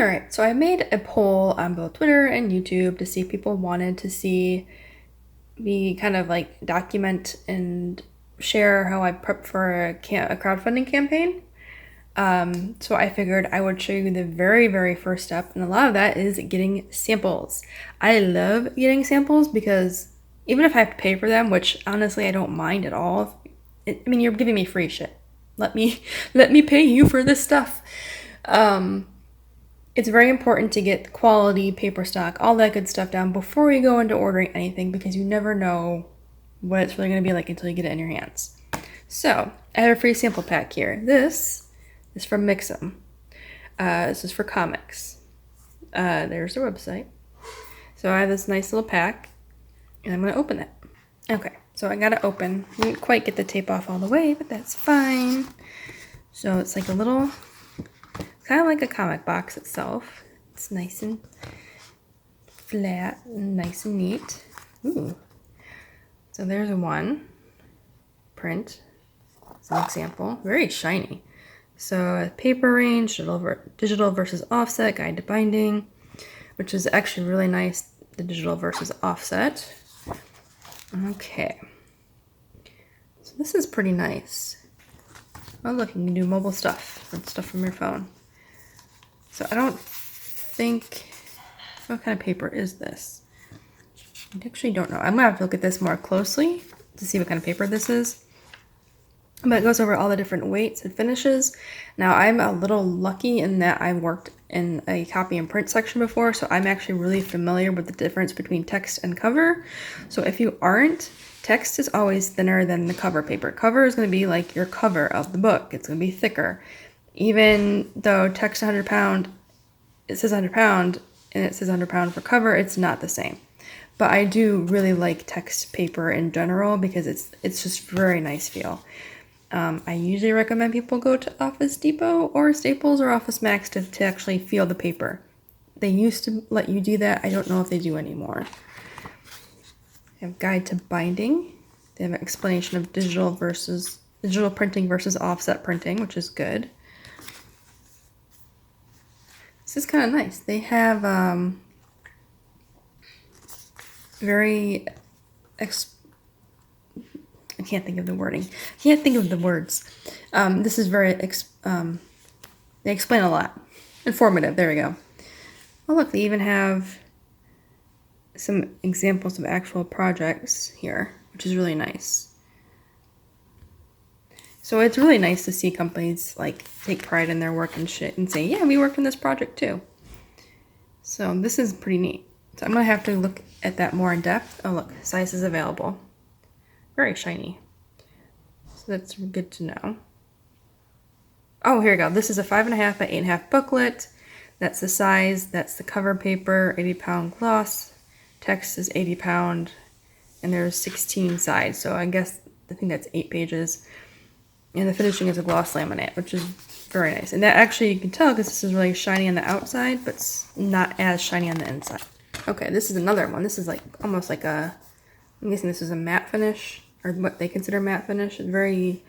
Alright, so I made a poll on both Twitter and YouTube to see if people wanted to see me kind of like document and share how I prep for a crowdfunding campaign. So I figured I would show you the very, very first step, and a lot of that is getting samples. I love getting samples because even if I have to pay for them, which honestly I don't mind at all, you're giving me free shit. Let me pay you for this stuff. It's very important to get quality paper stock, all that good stuff down before you go into ordering anything, because you never know what it's really going to be like until you get it in your hands. So I have a free sample pack here. This is from Mix'em. This is for comics. There's their website. So I have this nice little pack, and I'm going to open it. Okay, so I got it open. Didn't quite get the tape off all the way, but that's fine. So it's like a little, kind of like a comic box itself. It's nice and flat and nice and neat. Ooh. So there's one print. It's an example. Very shiny. So paper range, digital versus offset, guide to binding, which is actually really nice, the digital versus offset. Okay. So this is pretty nice. Oh look, you can do mobile stuff, and stuff from your phone. So I don't think, what kind of paper is this? I actually don't know. I'm gonna have to look at this more closely to see what kind of paper this is. But it goes over all the different weights and finishes. Now I'm a little lucky in that I worked in a copy and print section before, so I'm actually really familiar with the difference between text and cover. So if you aren't, text is always thinner than the cover paper. Cover is going to be like your cover of the book. It's going to be thicker. Even though text 100 pound, it says 100 pound and it says 100 pound for cover, it's not the same. But I do really like text paper in general because it's just very nice feel. I usually recommend people go to Office Depot or Staples or Office Max to actually feel the paper. They used to let you do that. I don't know if they do anymore. They have guide to binding. They have an explanation of digital printing versus offset printing, which is good. This is kind of nice. They have I can't think of the wording. I can't think of the words. This is very, they explain a lot. Informative, there we go. Oh look, they even have some examples of actual projects here, which is really nice. So it's really nice to see companies like take pride in their work and shit and say, yeah, we worked on this project too. So this is pretty neat. So I'm gonna have to look at that more in depth. Oh look, size is available. Very shiny. So that's good to know. Oh, here we go. This is a 5.5 by 8.5 booklet. That's the size. That's the cover paper, 80 pound gloss. Text is 80 pound. And there's 16 sides. So I think that's 8 pages. And the finishing is a gloss laminate, which is very nice. And that actually you can tell because this is really shiny on the outside, but it's not as shiny on the inside. Okay, this is another one. This is like almost like I'm guessing this is a matte finish, or what they consider matte finish. It's very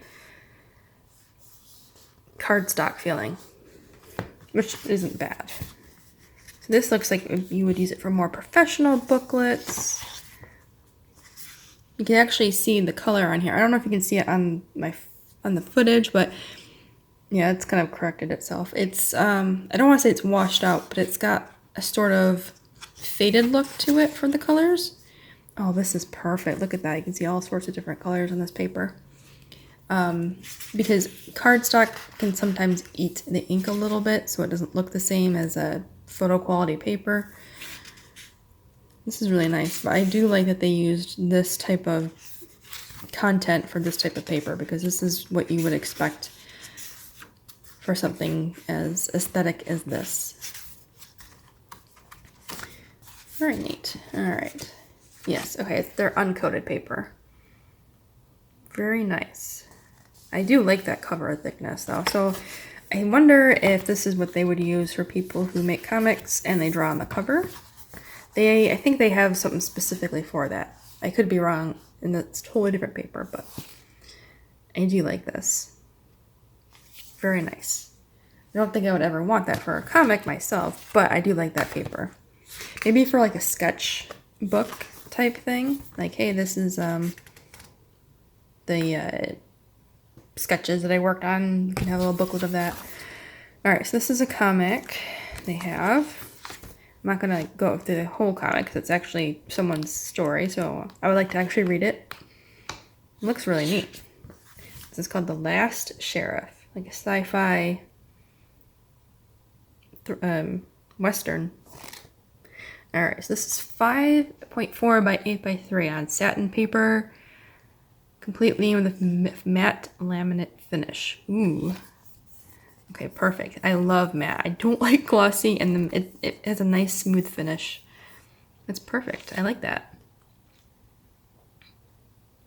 cardstock feeling, which isn't bad. So this looks like you would use it for more professional booklets. You can actually see the color on here. I don't know if you can see it on the footage, but yeah, it's kind of corrected itself. It's I don't want to say it's washed out, but it's got a sort of faded look to it for the colors. Oh, this is perfect. Look at that. You can see all sorts of different colors on this paper. Because cardstock can sometimes eat the ink a little bit, so it doesn't look the same as a photo quality paper. This is really nice, but I do like that they used this type of content for this type of paper, because this is what you would expect for something as aesthetic as this. Very neat. All right. Yes, okay, it's their uncoated paper. Very nice. I do like that cover thickness though. So I wonder if this is what they would use for people who make comics and they draw on the cover. I think they have something specifically for that. I could be wrong, and that's totally different paper, but I do like this. Very nice. I don't think I would ever want that for a comic myself, but I do like that paper. Maybe for like a sketch book type thing. Like, hey, this is the sketches that I worked on. You can have a little booklet of that. All right, so this is a comic they have. I'm not gonna go through the whole comic because it's actually someone's story, so I would like to actually read it. It looks really neat. This is called The Last Sheriff, like a sci-fi Western. All right, so this is 5.4 by 8 by 3 on satin paper, completely with a matte laminate finish. Ooh. Okay, perfect. I love matte. I don't like glossy, and it has a nice smooth finish. It's perfect. I like that.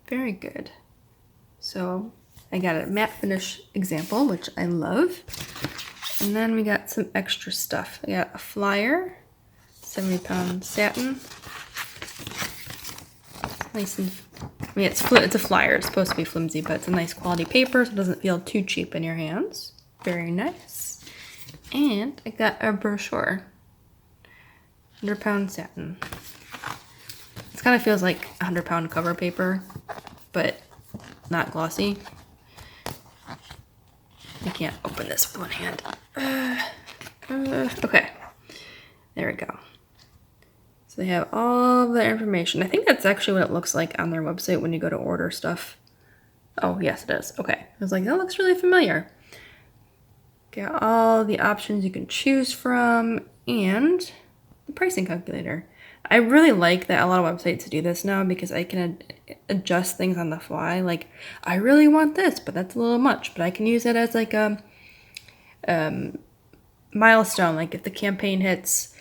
Very good. So I got a matte finish example, which I love. And then we got some extra stuff. I got a flyer, 70-pound satin. Nice and, I mean, it's a flyer. It's supposed to be flimsy, but it's a nice quality paper, so it doesn't feel too cheap in your hands. Very nice. And I got a brochure, 100-pound satin. This kind of feels like 100-pound cover paper, but not glossy. I can't open this with one hand. Okay, there we go. So they have all the information. I think that's actually what it looks like on their website when you go to order stuff. Oh, yes, it is. Okay. I was like, that looks really familiar. Got all the options you can choose from and the pricing calculator. I really like that a lot of websites do this now because I can adjust things on the fly. Like, I really want this, but that's a little much. But I can use it as like a milestone. Like if the campaign hits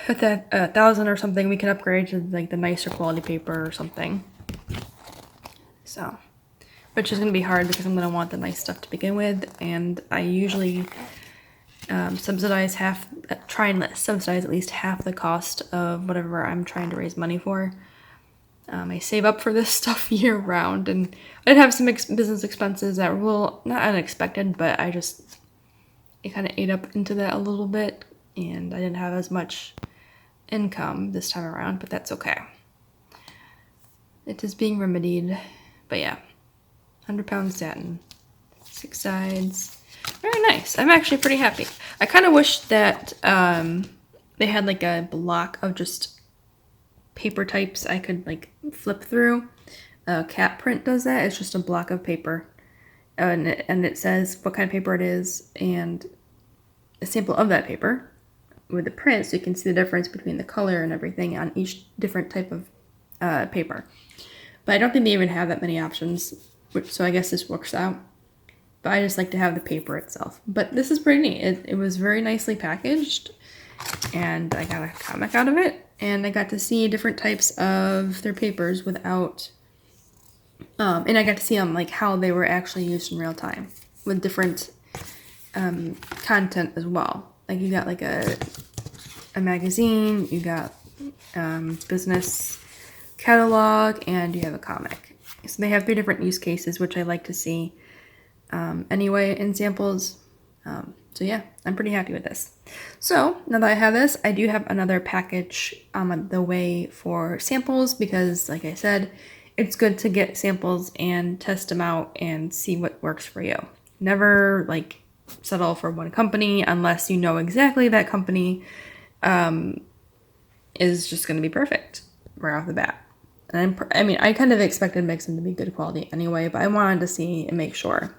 at 1,000 or something, we can upgrade to like the nicer quality paper or something. So, which is going to be hard because I'm going to want the nice stuff to begin with, and I usually subsidize subsidize at least half the cost of whatever I'm trying to raise money for. I save up for this stuff year round, and I did have some business expenses that were not unexpected, but it kind of ate up into that a little bit, and I didn't have as much income this time around, but that's okay. It is being remedied, but yeah. 100-pound satin, 6 sides. Very nice. I'm actually pretty happy. I kind of wish that they had like a block of just paper types I could like flip through. Cat Print does that. It's just a block of paper, and it says what kind of paper it is and a sample of that paper with the print, so you can see the difference between the color and everything on each different type of paper. But I don't think they even have that many options. So I guess this works out. But I just like to have the paper itself. But this is pretty neat. It was very nicely packaged. And I got a comic out of it. And I got to see different types of their papers without... and I got to see them, like, how they were actually used in real time. With different content as well. Like, you got, like, a magazine. You got business catalog. And you have a comic. So they have 3 different use cases, which I like to see anyway in samples. So yeah, I'm pretty happy with this. So now that I have this, I do have another package on the way for samples because, like I said, it's good to get samples and test them out and see what works for you. Never like settle for one company unless you know exactly that company is just going to be perfect right off the bat. And I kind of expected Mixon to be good quality anyway, but I wanted to see and make sure.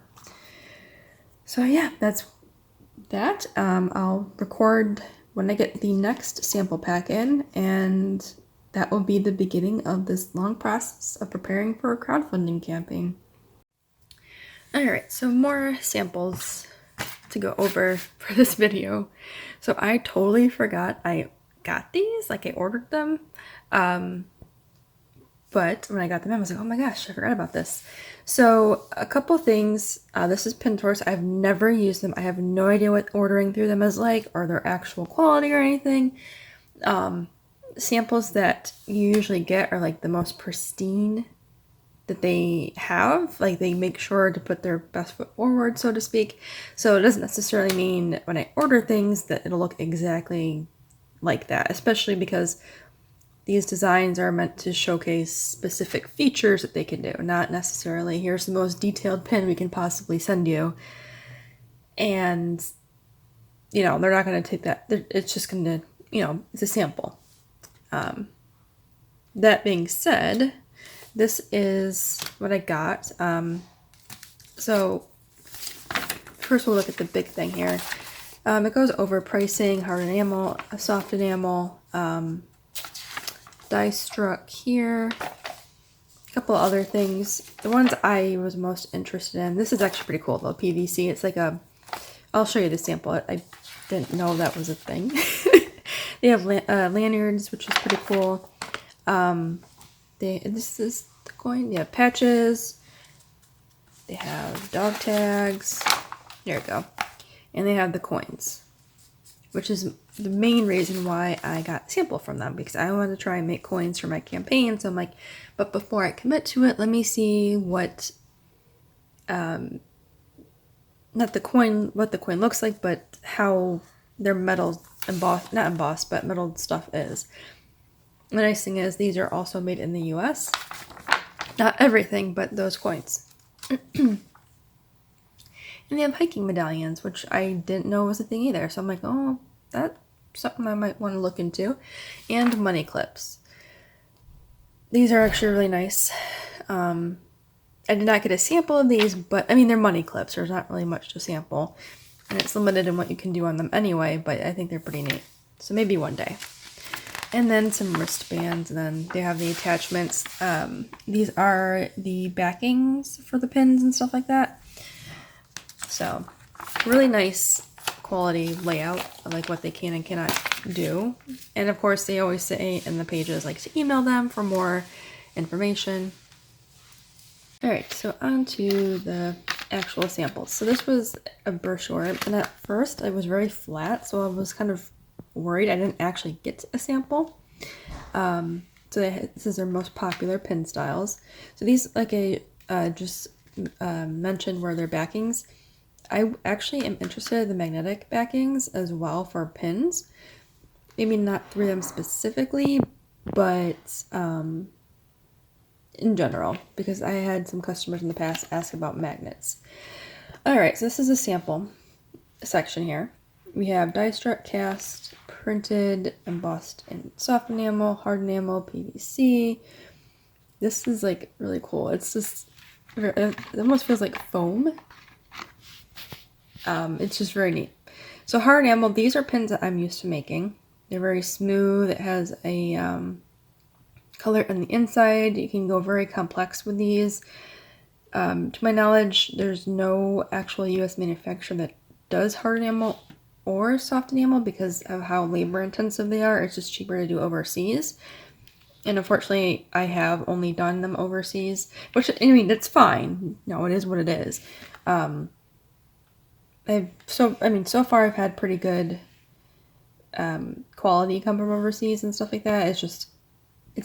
So yeah, that's that. I'll record when I get the next sample pack in, and that will be the beginning of this long process of preparing for a crowdfunding campaign. Alright, so more samples to go over for this video. So I totally forgot I got these, like I ordered them. But when I got them in, I was like, oh my gosh, I forgot about this. So a couple things. This is Pinterest. I've never used them. I have no idea what ordering through them is like or their actual quality or anything. Samples that you usually get are like the most pristine that they have. Like, they make sure to put their best foot forward, so to speak. So it doesn't necessarily mean when I order things that it'll look exactly like that, especially because these designs are meant to showcase specific features that they can do, not necessarily here's the most detailed pin we can possibly send you. And, you know, they're not going to take that. It's just going to, you know, it's a sample. That being said, this is what I got. So first we'll look at the big thing here. It goes over pricing, hard enamel, soft enamel, die struck here, a couple of other things. The ones I was most interested in, this is actually pretty cool though, PVC. It's like I'll show you the sample. I didn't know that was a thing. They have lanyards, which is pretty cool. This is the coin. They have patches. They have dog tags. There we go. And they have the coins, which is the main reason why I got a sample from them, because I wanted to try and make coins for my campaign. So I'm like, but before I commit to it, let me see what, what the coin looks like, but how their metal embossed, not embossed, but metal stuff is. The nice thing is these are also made in the US. Not everything, but those coins. And they have hiking medallions, which I didn't know was a thing either. So I'm like, oh, that's something I might want to look into. And money clips. These are actually really nice. I did not get a sample of these, but I mean, they're money clips. There's not really much to sample. And it's limited in what you can do on them anyway, but I think they're pretty neat. So maybe one day. And then some wristbands, and then they have the attachments. These are the backings for the pins and stuff like that. So, really nice quality layout of like what they can and cannot do. And of course, they always say in the pages like to email them for more information. Alright, so on to the actual samples. So this was a brochure, and at first it was very flat, so I was kind of worried I didn't actually get a sample. This is their most popular pin styles. So these, like I just mentioned, were their backings. I actually am interested in the magnetic backings as well for pins. Maybe not through them specifically, but in general, because I had some customers in the past ask about magnets. Alright, so this is a sample section here. We have die struck, cast, printed, embossed in soft enamel, hard enamel, PVC. This is like really cool. It's just, it almost feels like foam. It's just very neat. So hard enamel, these are pins that I'm used to making. They're very smooth. It has a color on the inside. You can go very complex with these. To my knowledge, there's no actual US manufacturer that does hard enamel or soft enamel because of how labor intensive they are. It's just cheaper to do overseas. And unfortunately, I have only done them overseas, which, I mean, that's fine. No, it is what it is. So far I've had pretty good quality come from overseas and stuff like that. It's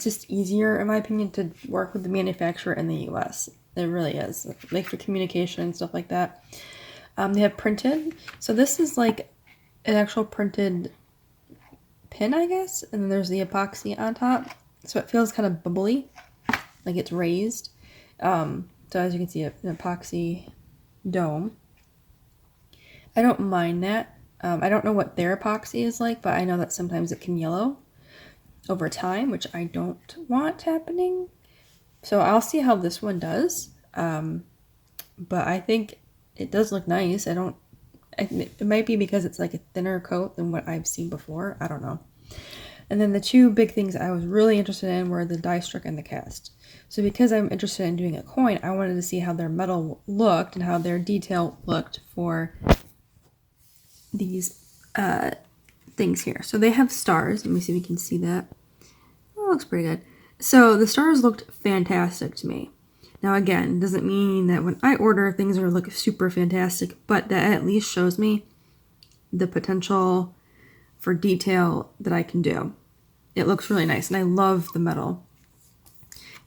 just easier, in my opinion, to work with the manufacturer in the US. It really is, like for communication and stuff like that. They have printed. So this is like an actual printed pin, I guess. And then there's the epoxy on top. So it feels kind of bubbly, like it's raised. So as you can see, an epoxy dome. I don't mind that. I don't know what their epoxy is like, but I know that sometimes it can yellow over time, which I don't want happening. So I'll see how this one does. But I think it does look nice. It might be because it's like a thinner coat than what I've seen before. I don't know. And then the two big things I was really interested in were the die struck and the cast. So because I'm interested in doing a coin, I wanted to see how their metal looked and how their detail looked for these things here. So they have stars. Let me see if we can see that. Oh, it looks pretty good. So the stars looked fantastic to me. Now again, doesn't mean that when I order things are look super fantastic, but that at least shows me the potential for detail that I can do. It looks really nice, and I love the metal.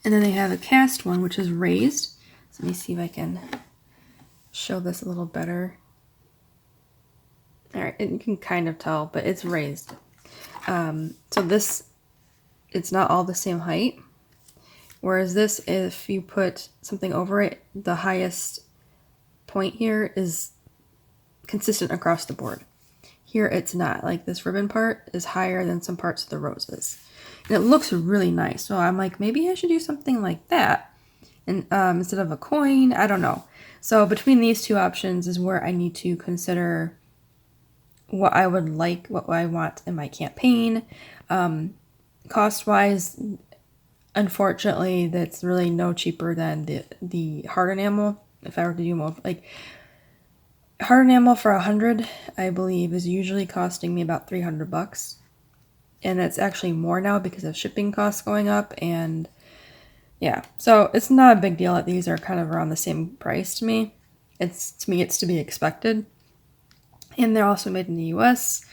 And then they have a cast one, which is raised. So let me see if I can show this a little better. All right, you can kind of tell, but it's raised. So this, it's not all the same height. Whereas this, if you put something over it, the highest point here is consistent across the board. Here it's not. Like this ribbon part is higher than some parts of the roses. And it looks really nice. So I'm like, maybe I should do something like that. And instead of a coin, I don't know. So between these two options is where I need to consider what I would like, what I want in my campaign. Cost-wise, unfortunately, that's really no cheaper than the hard enamel. If I were to do more, like hard enamel for $100, I believe, is usually costing me about $300, and it's actually more now because of shipping costs going up. And yeah, so it's not a big deal that these are kind of around the same price to me. It's to be expected. And they're also made in the US,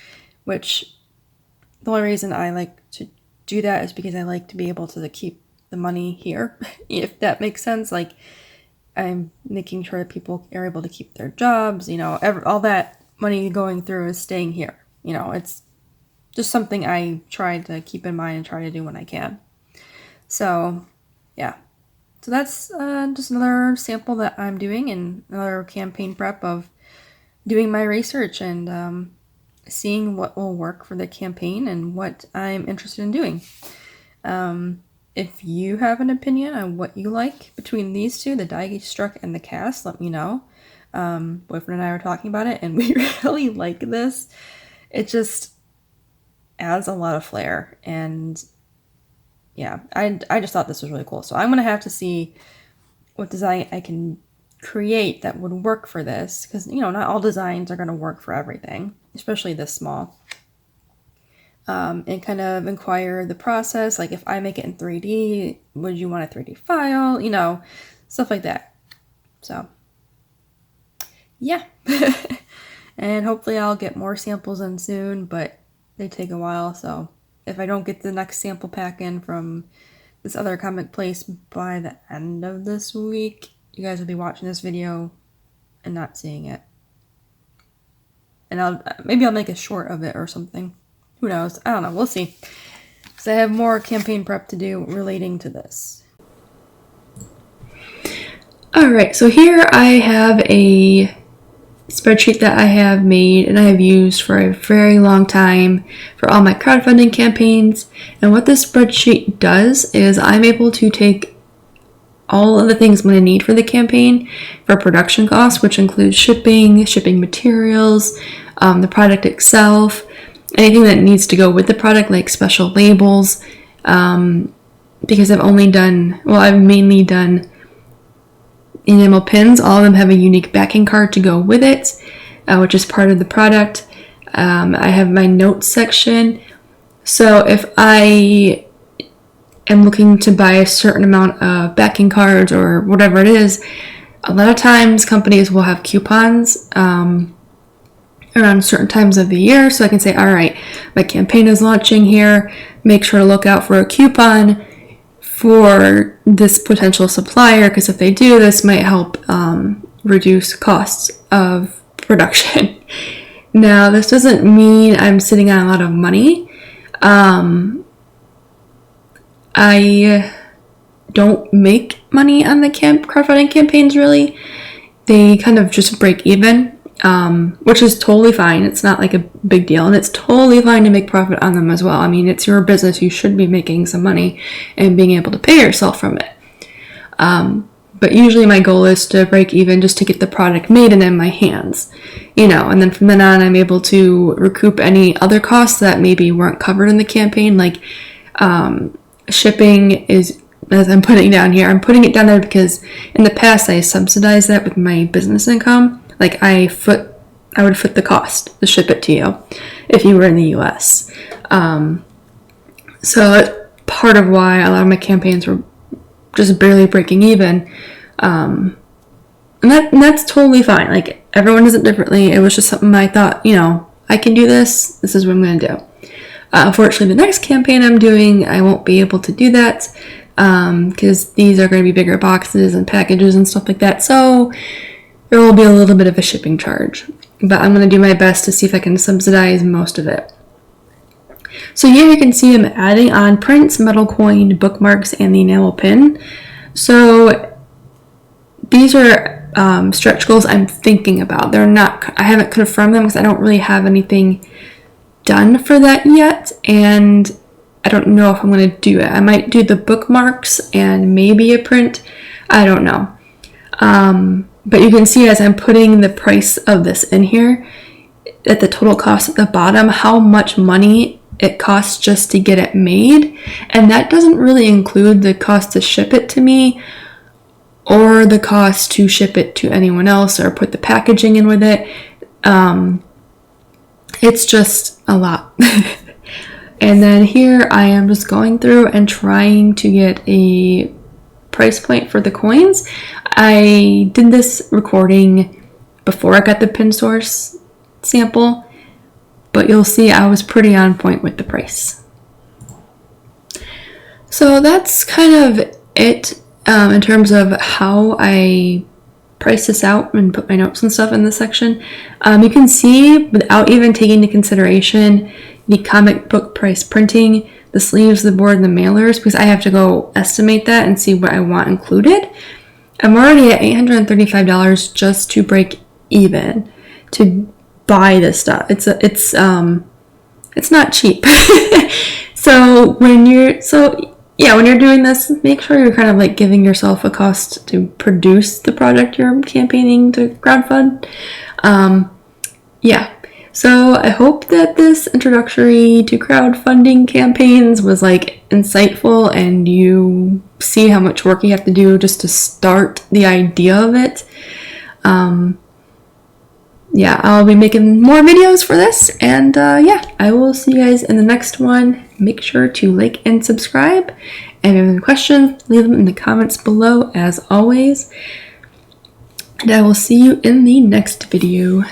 which the only reason I like to do that is because I like to be able to keep the money here, if that makes sense. Like, I'm making sure that people are able to keep their jobs, you know, all that money going through is staying here. You know, it's just something I try to keep in mind and try to do when I can. So, yeah. So that's just another sample that I'm doing, and another campaign prep of doing my research and seeing what will work for the campaign and what I'm interested in doing. If you have an opinion on what you like between these two, the die struck and the cast, let me know. Boyfriend and I were talking about it, and we really like this. It just adds a lot of flair, and yeah, I just thought this was really cool. So I'm going to have to see what design I can create that would work for this, because, you know, not all designs are going to work for everything, especially this small. And kind of inquire the process, like if I make it in 3D, would you want a 3D file, you know, stuff like that. So yeah. And hopefully I'll get more samples in soon, but they take a while. So if I don't get the next sample pack in from this other comic place by the end of this week, you guys will be watching this video and not seeing it. And maybe I'll make a short of it or something. Who knows? I don't know. We'll see. So I have more campaign prep to do relating to this. Alright, so here I have a spreadsheet that I have made and I have used for a very long time for all my crowdfunding campaigns. And what this spreadsheet does is I'm able to take all of the things I'm going to need for the campaign for production costs, which includes shipping materials, the product itself, anything that needs to go with the product, like special labels, because I've mainly done enamel pins. All of them have a unique backing card to go with it, which is part of the product. I have my notes section. So if I am looking to buy a certain amount of backing cards or whatever it is, a lot of times companies will have coupons around certain times of the year, so I can say, all right, my campaign is launching here, make sure to look out for a coupon for this potential supplier, because if they do, this might help reduce costs of production. Now, this doesn't mean I'm sitting on a lot of money. I don't make money on the crowdfunding campaigns, really. They kind of just break even. Which is totally fine. It's not like a big deal, and it's totally fine to make profit on them as well. I mean, it's your business. You should be making some money and being able to pay yourself from it. But usually my goal is to break even just to get the product made and in my hands, you know, and then from then on I'm able to recoup any other costs that maybe weren't covered in the campaign, like shipping is, as I'm putting down here, I'm putting it down there because in the past I subsidized that with my business income. Like I would foot the cost to ship it to you if you were in the US. So that's part of why a lot of my campaigns were just barely breaking even. And that's totally fine. Like everyone does it differently. It was just something I thought, you know, I can do this. This is what I'm going to do. Unfortunately, the next campaign I'm doing, I won't be able to do that. because these are going to be bigger boxes and packages and stuff like that. So there will be a little bit of a shipping charge, but I'm going to do my best to see if I can subsidize most of it. So here you can see I'm adding on prints, metal coin, bookmarks, and the enamel pin. So these are stretch goals I'm thinking about. I haven't confirmed them because I don't really have anything done for that yet, and I don't know if I'm going to do it. I might do the bookmarks and maybe a print. I don't know. But you can see as I'm putting the price of this in here, at the total cost at the bottom, how much money it costs just to get it made. And that doesn't really include the cost to ship it to me or the cost to ship it to anyone else or put the packaging in with it. It's just a lot. And then here I am just going through and trying to get a price point for the coins. I did this recording before I got the pin source sample, but you'll see I was pretty on point with the price. So that's kind of it in terms of how I price this out and put my notes and stuff in this section. You can see, without even taking into consideration the comic book price printing, the sleeves, the board, and the mailers, because I have to go estimate that and see what I want included. I'm already at $835 just to break even to buy this stuff. It's not cheap. So when you're doing this, make sure you're kind of like giving yourself a cost to produce the project you're campaigning to crowdfund. So I hope that this introductory to crowdfunding campaigns was like insightful and you see how much work you have to do just to start the idea of it. I'll be making more videos for this, and I will see you guys in the next one. Make sure to like and subscribe, and if you have any questions, leave them in the comments below as always, and I will see you in the next video.